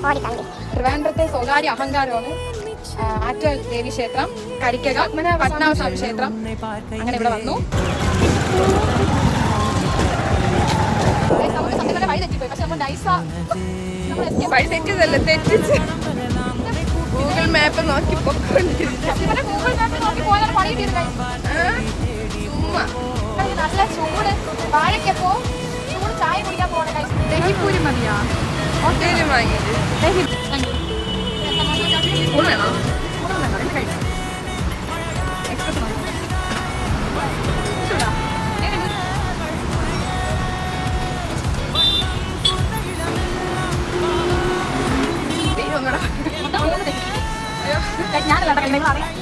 ട്രിവാൻഡ്രത്തെ സ്വകാര്യ അഹങ്കാരമാണ് ആറ്റുകാൽ ദേവി ക്ഷേത്രം, കരിക്കകം, പത്മനാഭസ്വാമി ക്ഷേത്രം. അങ്ങനെ ഇവിടെ വന്നു. വഴി തെറ്റിപ്പോയി, പക്ഷെ നമ്മൾ നൈസ വഴി തെറ്റിയതല്ല, തെറ്റിച്ച് ഗൂഗിൾ മാപ്പ് നോക്കി ഗൂഗിൾ മാപ്പ് നോക്കി പോയാൽ പണി നല്ല ചൂട്. വാഴയ്ക്കപ്പോ ചൂട് ചായ കുടിക്കാൻ പോകണം. ദഹിപ്പൂരി മതിയാ? ഹോട്ടലിൽ വാങ്ങിയിട്ട് ഞാനല്ല